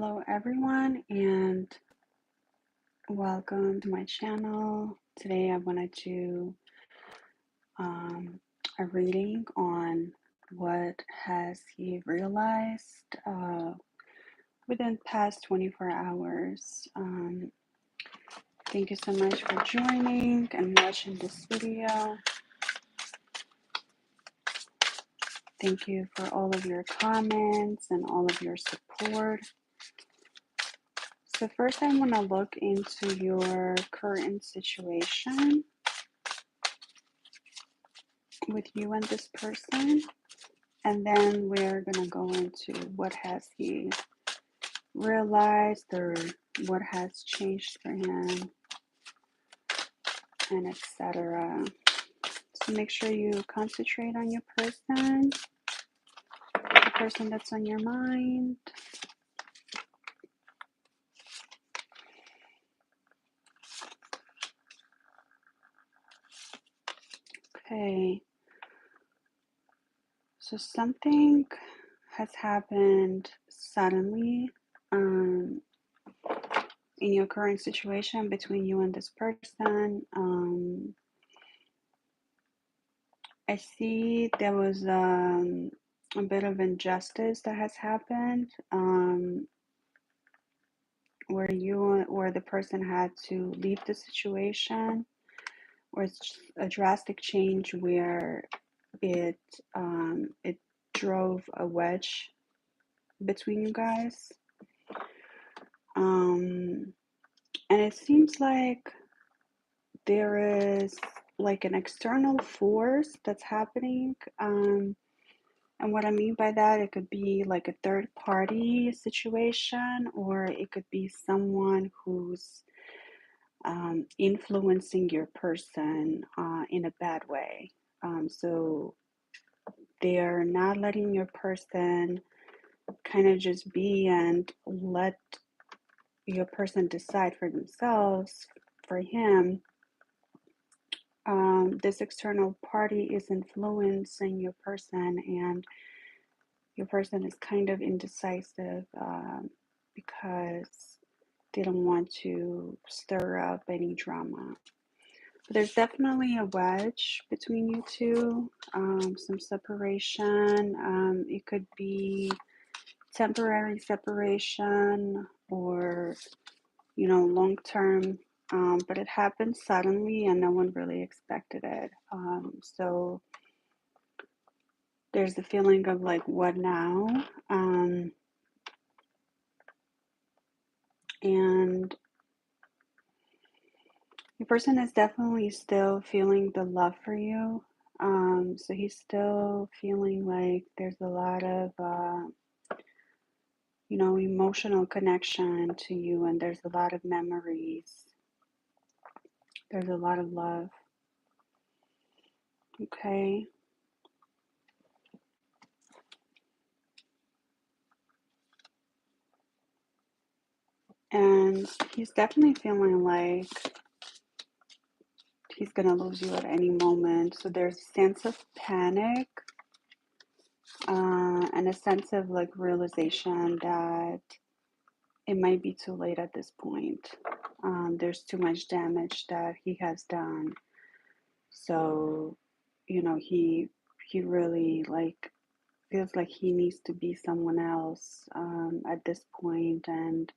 Hello everyone and welcome to my channel. Today I wanted to a reading on what has he realized within past 24 hours. Thank you so much for joining and watching this video. Thank you for all of your comments and all of your support. So first I want to look into your current situation with you and this person, and then we're gonna go into what has he realized or what has changed for him, and etc. So make sure you concentrate on your person, the person that's on your mind. Okay, so something has happened suddenly in your current situation between you and this person. I see there was a bit of injustice that has happened, where the person had to leave the situation, or it's a drastic change where it drove a wedge between you guys. And it seems like there is like an external force that's happening. And what I mean by that, it could be like a third party situation, or it could be someone who's influencing your person in a bad way. So they're not letting your person kind of just be and let your person decide for themselves. For him, this external party is influencing your person, and your person is kind of indecisive because they don't want to stir up any drama. But there's definitely a wedge between you two, some separation. It could be temporary separation or, long term. But it happened suddenly and no one really expected it. So there's the feeling of like, what now? And the person is definitely still feeling the love for you. So he's still feeling like there's a lot of, emotional connection to you, and there's a lot of memories. There's a lot of love. Okay. And he's definitely feeling like he's going to lose you at any moment. So there's a sense of panic and a sense of like realization that it might be too late at this point. There's too much damage that he has done. So, he really like feels like he needs to be someone else at this point, and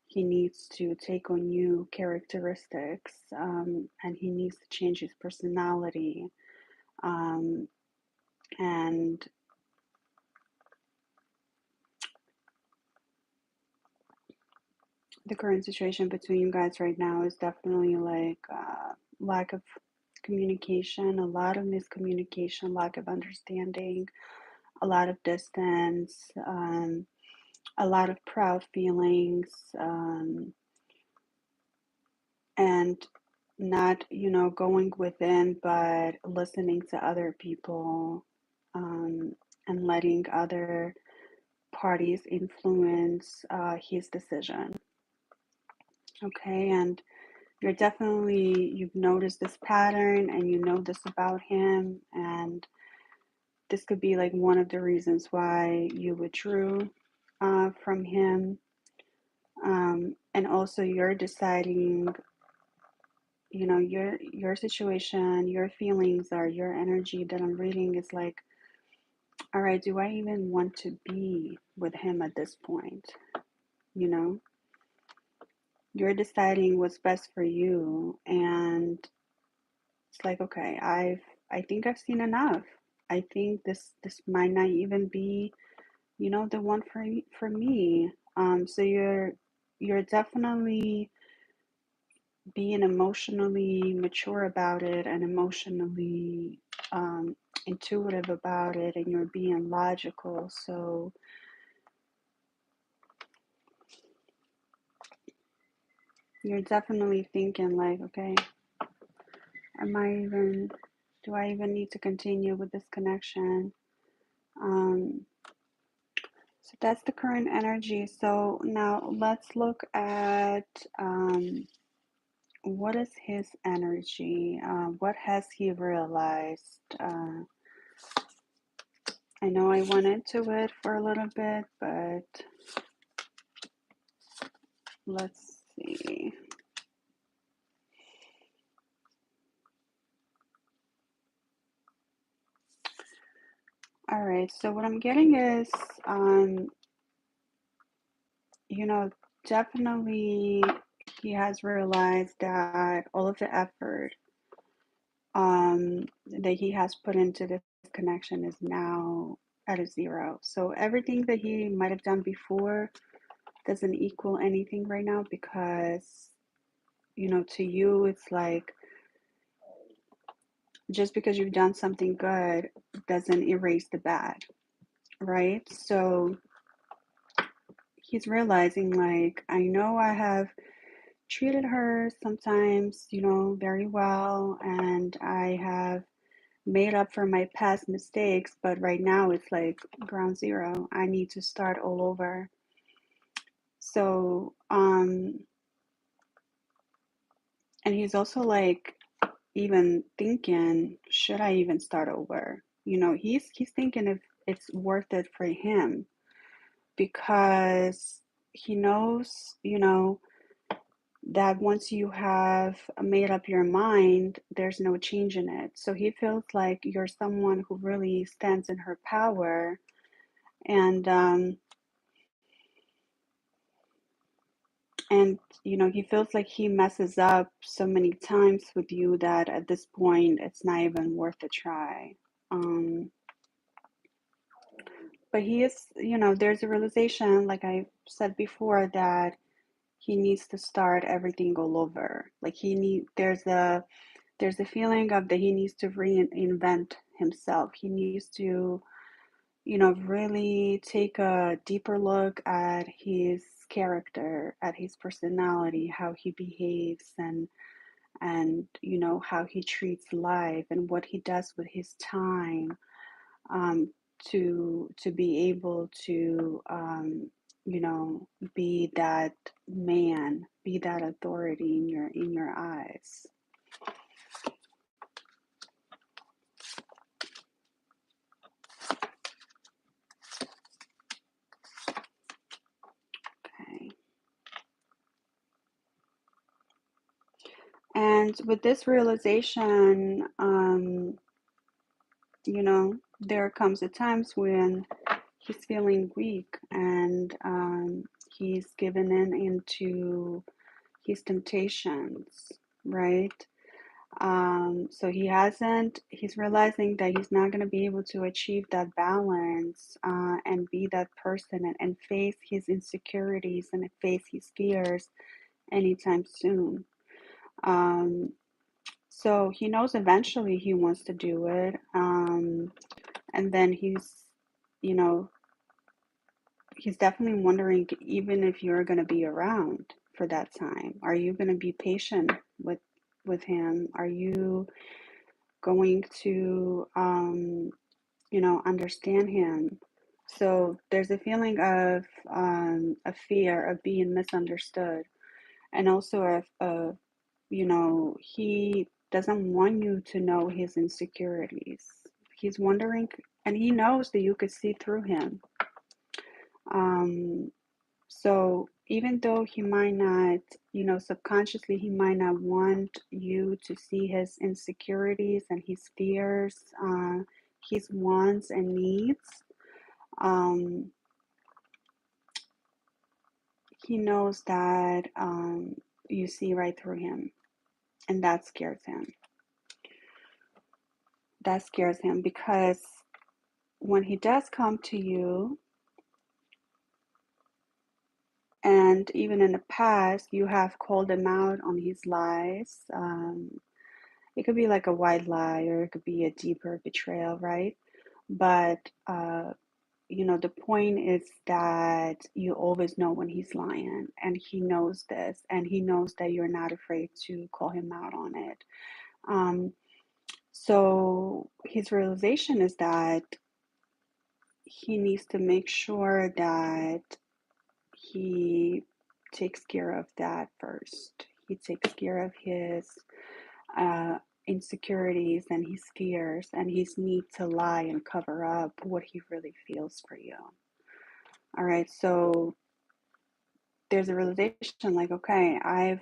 he needs to take on new characteristics, and he needs to change his personality. And the current situation between you guys right now is definitely like lack of communication, a lot of miscommunication, lack of understanding, a lot of distance, a lot of proud feelings, and not, going within, but listening to other people, and letting other parties influence his decision. Okay, and you've noticed this pattern and you know this about him, and this could be like one of the reasons why you withdrew from him. And also you're deciding, your situation, your feelings, or your energy that I'm reading is like, all right, do I even want to be with him at this point? You know, you're deciding what's best for you, and it's like, okay, I think I've seen enough. I think this might not even be, the one for me. So you're definitely being emotionally mature about it, and emotionally intuitive about it, and you're being logical. So you're definitely thinking like, okay, am I even, do I even need to continue with this connection? Um, so that's the current energy. So now let's look at what is his energy? What has he realized? I know I went into it for a little bit, but let's see. All right, so what I'm getting is, you know, definitely he has realized that all of the effort that he has put into this connection is now at a zero. So everything that he might have done before doesn't equal anything right now, because, to you, it's like, just because you've done something good doesn't erase the bad, right? So he's realizing, like, I know I have treated her sometimes, very well, and I have made up for my past mistakes, but right now it's like ground zero. I need to start all over. So, and he's also like even thinking, should I even start over? He's thinking if it's worth it for him, because he knows, that once you have made up your mind, there's no change in it. So he feels like you're someone who really stands in her power, and he feels like he messes up so many times with you that at this point it's not even worth a try. Um, but he is, there's a realization, like I said before, that he needs to start everything all over. Like there's a feeling of that he needs to reinvent himself. He needs to, really take a deeper look at his character, at his personality, how he behaves, and how he treats life, and what he does with his time, um, to be able to, be that man, be that authority in your eyes. Okay. And with this realization, there comes a times when he's feeling weak, and he's given into his temptations, right? So he's realizing that he's not going to be able to achieve that balance, and be that person, and face his insecurities and face his fears anytime soon. Um, so he knows eventually he wants to do it. And then you know, he's definitely wondering, even if you're going to be around for that time, are you going to be patient with him? Are you going to, understand him? So there's a feeling of, a fear of being misunderstood, and also he doesn't want you to know his insecurities. He's wondering, and he knows that you could see through him. Um, so even though he might not, subconsciously, he might not want you to see his insecurities and his fears, his wants and needs. Um, he knows that you see right through him, and that scares him. That scares him because when he does come to you, and even in the past, you have called him out on his lies. It could be like a white lie, or it could be a deeper betrayal, right? But the point is that you always know when he's lying, and he knows this, and he knows that you're not afraid to call him out on it. Um, so his realization is that he needs to make sure that he takes care of that first. He takes care of his uh, insecurities and his fears and his need to lie and cover up what he really feels for you. All right, so there's a realization like, okay, I've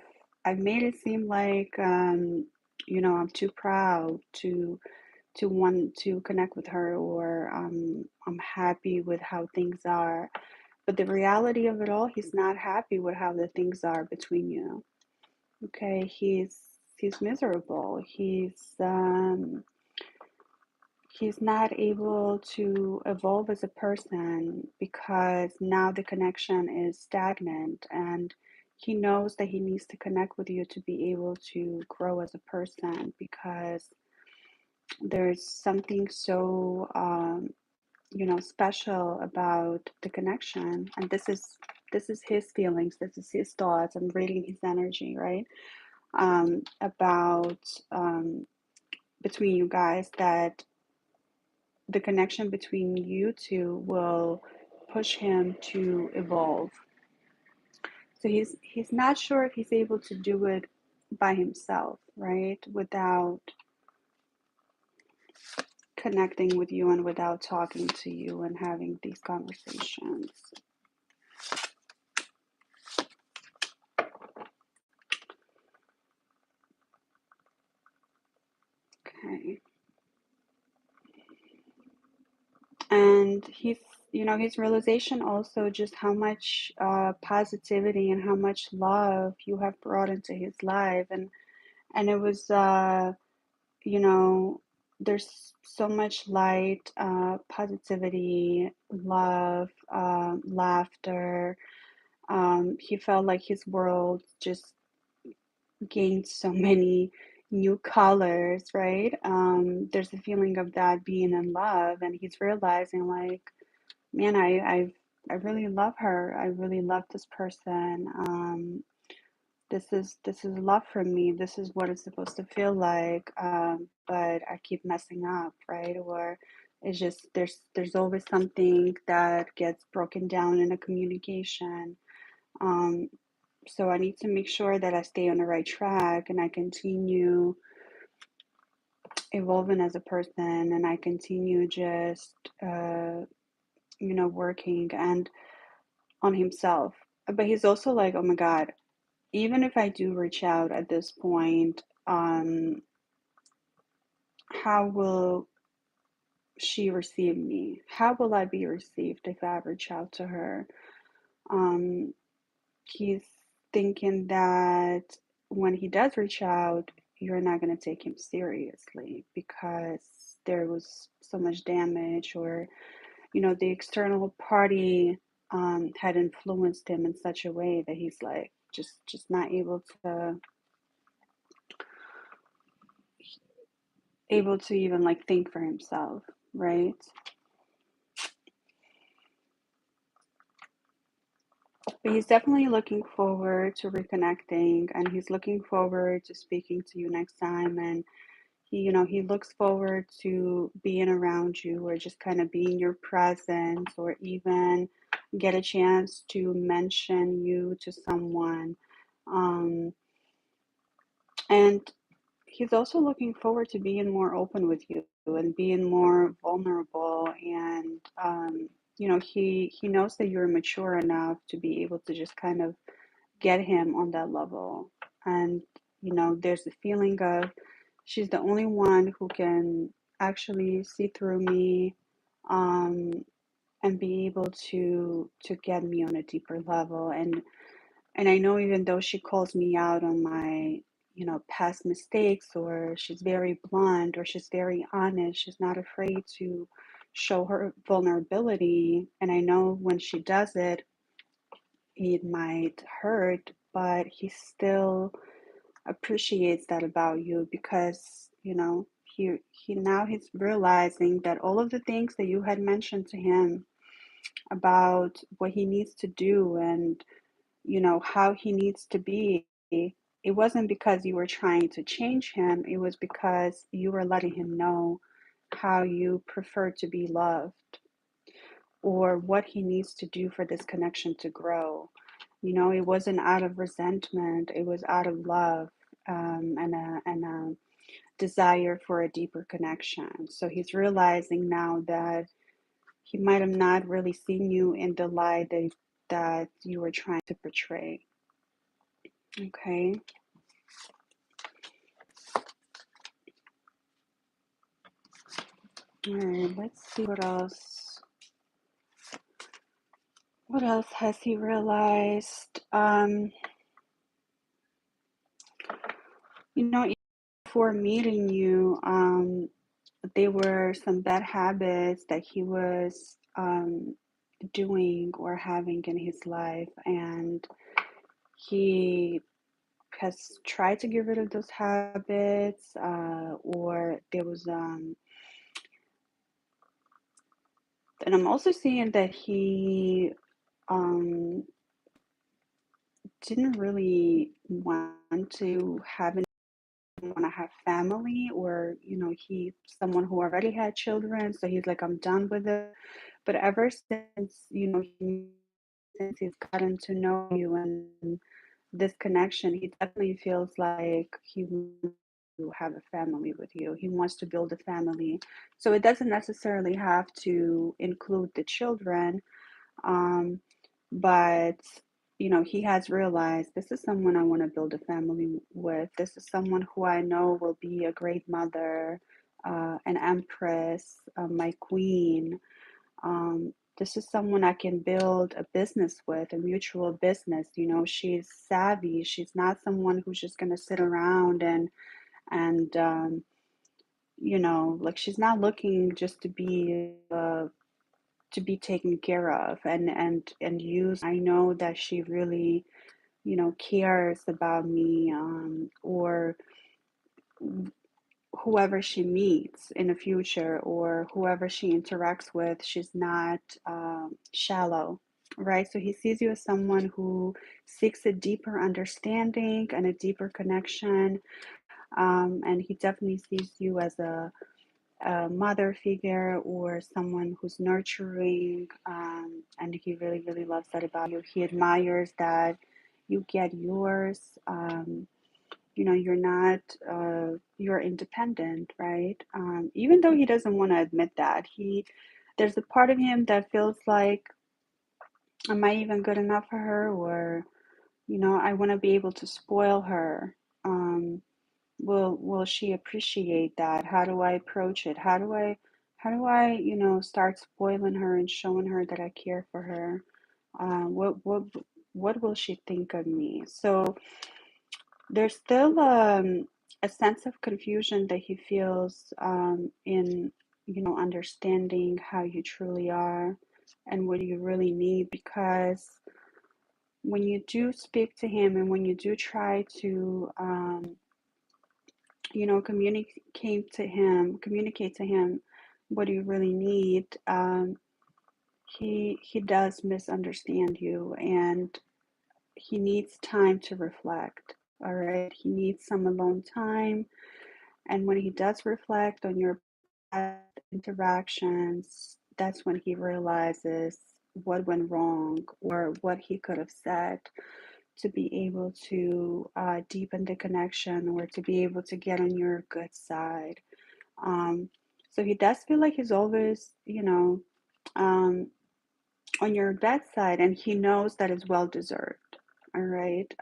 made it seem like I'm too proud to want to connect with her, or I'm happy with how things are. But the reality of it all, he's not happy with how the things are between you. Okay, he's miserable. He's not able to evolve as a person because now the connection is stagnant, and he knows that he needs to connect with you to be able to grow as a person, because there's something so special about the connection. And this is his feelings, this is his thoughts. I'm reading his energy, right? About between you guys, that the connection between you two will push him to evolve. So he's not sure if he's able to do it by himself, right? Without connecting with you and without talking to you and having these conversations. Okay. And his realization also, just how much positivity and how much love you have brought into his life. And it was you know there's so much light, positivity, love, laughter. He felt like his world just gained so many new colors, right? There's a feeling of that being in love, and he's realizing like, man, I really love her. I really love this person. This is love for me. This is what it's supposed to feel like. But I keep messing up, right? Or it's just there's always something that gets broken down in a communication. Um, so I need to make sure that I stay on the right track, and I continue evolving as a person, and I continue just working and on himself. But he's also like, oh my God, even if I do reach out at this point, how will she receive me? How will I be received if I reach out to her? Um, he's thinking that when he does reach out, you're not going to take him seriously because there was so much damage, or the external party had influenced him in such a way that he's like just not able to even like think for himself, right? But he's definitely looking forward to reconnecting, and he's looking forward to speaking to you next time. And he looks forward to being around you, or just kind of being your presence, or even get a chance to mention you to someone. Um, and he's also looking forward to being more open with you and being more vulnerable, and he knows that you're mature enough to be able to just kind of get him on that level. And there's a feeling of she's the only one who can actually see through me, um, and be able to get me on a deeper level. And I know even though she calls me out on my past mistakes, or she's very blunt, or she's very honest, she's not afraid to show her vulnerability. And I know when she does it, it might hurt, but he still appreciates that about you, because he now he's realizing that all of the things that you had mentioned to him about what he needs to do, and how he needs to be, it wasn't because you were trying to change him, it was because you were letting him know how you prefer to be loved, or what he needs to do for this connection to grow. It wasn't out of resentment, it was out of love, and a desire for a deeper connection. So he's realizing now that he might have not really seen you in the light that you were trying to portray. Okay. All right, let's see what else. What else has he realized? Before meeting you, there were some bad habits that he was doing or having in his life, and he has tried to get rid of those habits, or there was, and I'm also seeing that he um, didn't really want to want to have family, or he's someone who already had children, so he's like, I'm done with it. But ever since since he's gotten to know you and this connection, he definitely feels like he wants to have a family with you. He wants to build a family. So it doesn't necessarily have to include the children, um, but he has realized, this is someone I want to build a family with. This is someone who I know will be a great mother, an empress, my queen. This is someone I can build a business with, a mutual business. She's savvy. She's not someone who's just gonna sit around and like, she's not looking just to be taken care of and used. I know that she really cares about me, or whoever she meets in the future, or whoever she interacts with. She's not shallow, right? So he sees you as someone who seeks a deeper understanding and a deeper connection, and he definitely sees you as a mother figure, or someone who's nurturing, and he really, really loves that about you. He admires that you get yours. You're not, you're independent, right? Even though he doesn't want to admit that, there's a part of him that feels like, am I even good enough for her? Or, I want to be able to spoil her. Um, will she appreciate that? How do I approach it? How do I start spoiling her and showing her that I care for her? What will she think of me? So there's still a sense of confusion that he feels, in understanding how you truly are and what you really need, because when you do speak to him, and when you do try to communicate to him what you really need, he does misunderstand you, and he needs time to reflect. All right, he needs some alone time, and when he does reflect on your past interactions, that's when he realizes what went wrong, or what he could have said to be able to deepen the connection, or to be able to get on your good side. Um, so he does feel like he's always, um, on your bedside, and he knows that it's well deserved. All right.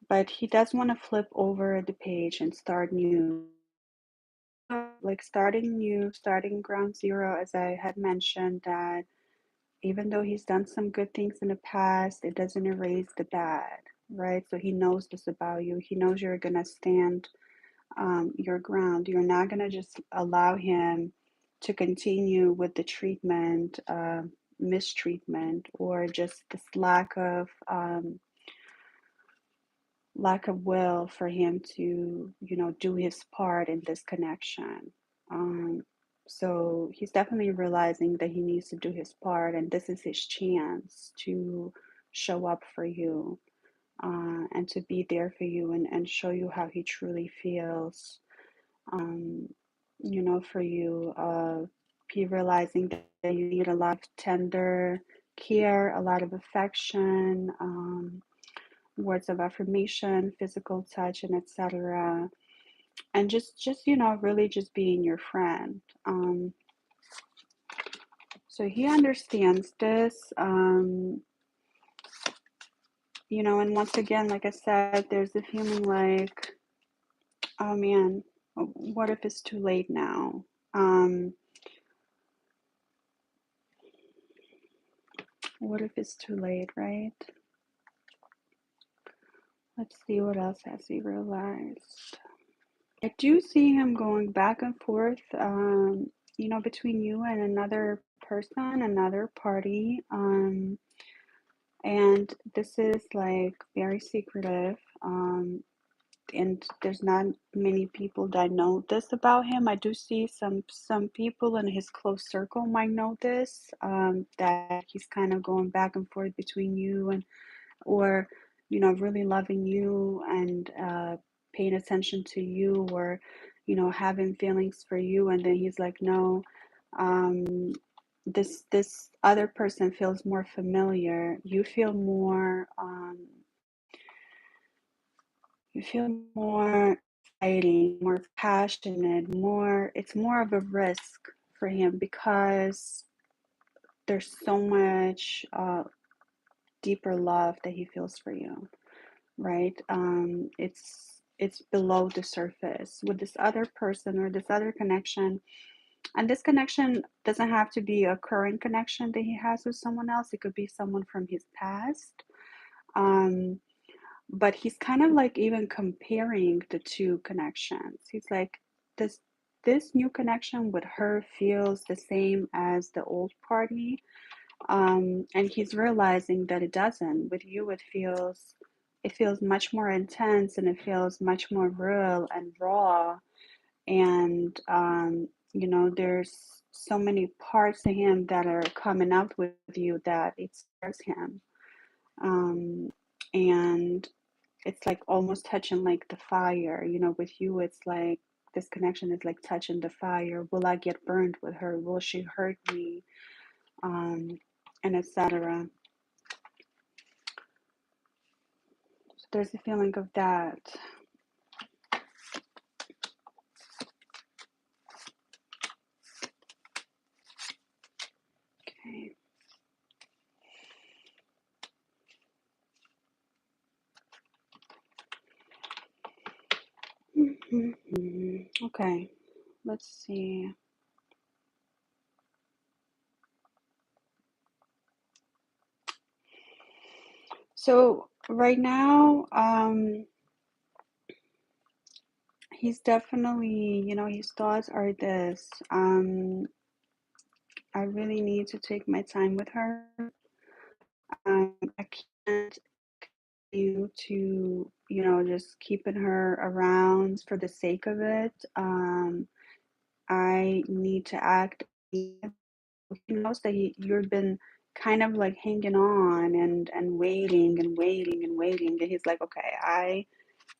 But he does want to flip over the page and start new. Like starting new, starting ground zero, as I had mentioned, that even though he's done some good things in the past, it doesn't erase the bad, right? So he knows this about you. He knows you're going to stand your ground. You're not going to just allow him to continue with the treatment, mistreatment, or just this lack of will for him to, do his part in this connection. Um, so he's definitely realizing that he needs to do his part, and this is his chance to show up for you, and to be there for you, and show you how he truly feels, um, for you. He realizing that you need a lot of tender care, a lot of affection, words of affirmation, physical touch, and etc. And just really just being your friend. So he understands this. And once again, like I said, there's a feeling like, oh man, what if it's too late now? What if it's too late, right? Let's see what else has he realized. I do see him going back and forth, between you and another person, another party. And this is like very secretive. And there's not many people that know this about him. I do see some people in his close circle might know this, that he's kind of going back and forth between you and, or really loving you, and paying attention to you, or having feelings for you, and then he's like, no, this other person feels more familiar. You feel more exciting, more passionate, it's more of a risk for him, because there's so much deeper love that he feels for you, right? It's below the surface with this other person or this other connection. And this connection doesn't have to be a current connection that he has with someone else. It could be someone from his past. Um, but he's kind of like even comparing the two connections. He's like, this this new connection with her feels the same as the old party. And he's realizing that it doesn't. With you, it feels much more intense, and it feels much more real and raw. And there's so many parts of him that are coming out with you that it scares him. And it's like almost touching like the fire. With you, it's like this connection is like touching the fire. Will I get burned with her? Will she hurt me? um and etc. So there's a feeling of that. Okay. Okay, let's see. So right now, he's definitely, his thoughts are this. I really need to take my time with her. I can't continue to, just keeping her around for the sake of it. I need to act. He knows that you've been kind of like hanging on, and waiting and waiting and waiting. And he's like, okay,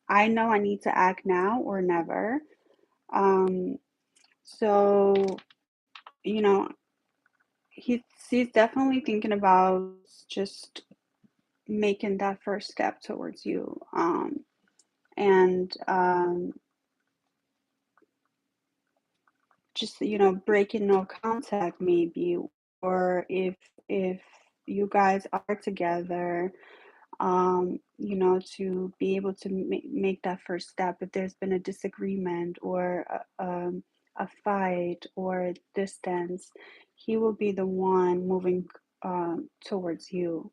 I know I need to act now or never. Um, so, you know, he's definitely thinking about just making that first step towards you. And just breaking no contact maybe, or if you guys are together, to be able to make that first step. If there's been a disagreement or a fight or distance, he will be the one moving towards you.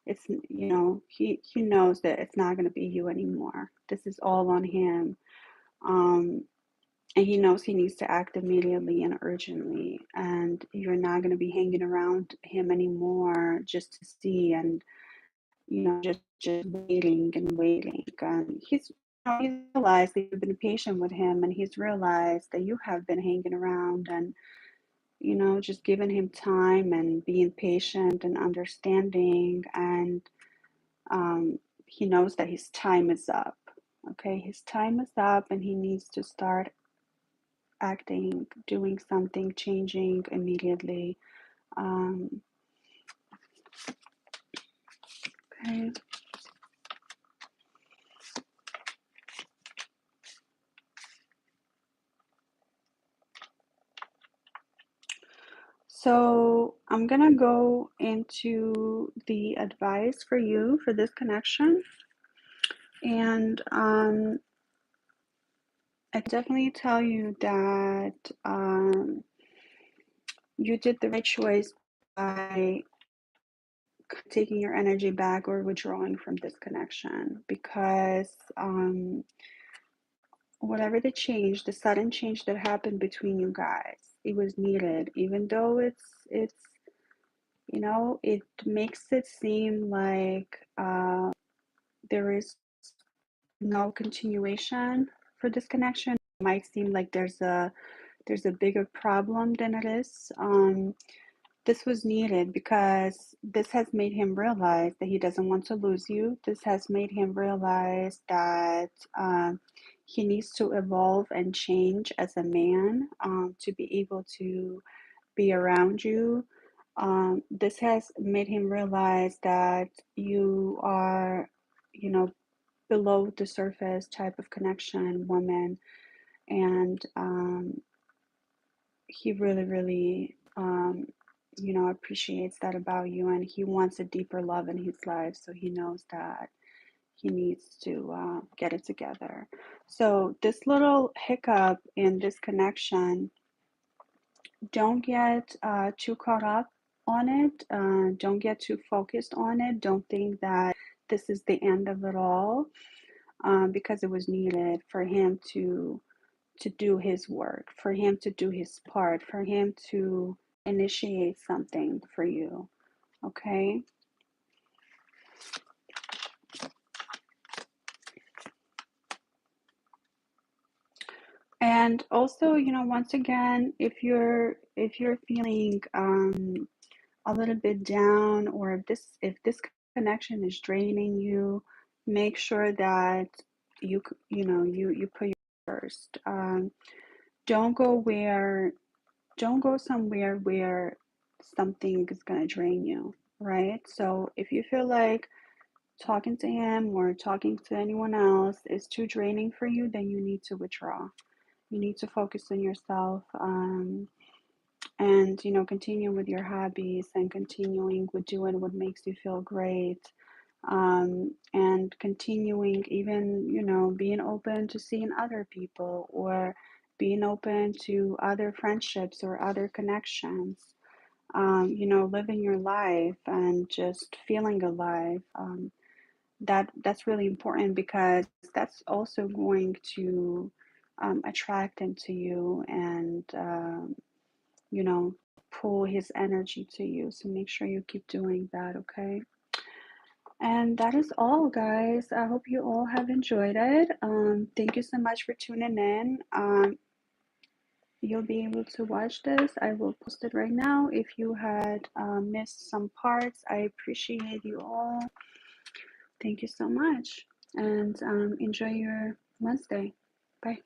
It's, he knows that it's not going to be you anymore. This is all on him. Um, and he knows he needs to act immediately and urgently. And you're not going to be hanging around him anymore just to see, and just waiting and waiting. And he's realized that you've been patient with him, and he's realized that you have been hanging around, and just giving him time and being patient and understanding. And he knows that his time is up. Okay, his time is up, and he needs to start acting, doing something, changing immediately. Um, okay. So I'm gonna go into the advice for you for this connection. And I can definitely tell you that you did the right choice by taking your energy back or withdrawing from this connection, because whatever the sudden change that happened between you guys, it was needed. Even though it's it makes it seem like there is no continuation for this connection. It might seem like there's a bigger problem than it is. This was needed because this has made him realize that he doesn't want to lose you. This has made him realize that he needs to evolve and change as a man, to be able to be around you. This has made him realize that you are, you know, below the surface type of connection woman. And he really, really, appreciates that about you, and he wants a deeper love in his life. So he knows that he needs to get it together. So this little hiccup in this connection, don't get too caught up on it. Don't get too focused on it. Don't think that this is the end of it all, because it was needed for him to do his work, for him to do his part, for him to initiate something for you. Okay? And also, once again, if you're feeling a little bit down, or if this connection is draining you, make sure that you put your first. Don't go where don't go somewhere where something is going to drain you, right? So if you feel like talking to him or talking to anyone else is too draining for you, then you need to withdraw. You need to focus on yourself, and continue with your hobbies, and continuing with doing what makes you feel great, and continuing, even being open to seeing other people, or being open to other friendships or other connections. Living your life and just feeling alive. That's really important, because that's also going to attract into you, and you know, pull his energy to you. So make sure you keep doing that, okay? And that is all, guys. I hope you all have enjoyed it. Thank you so much for tuning in. You'll be able to watch this. I will post it right now. If you had missed some parts, I appreciate you all. Thank you so much. And enjoy your Wednesday. Bye.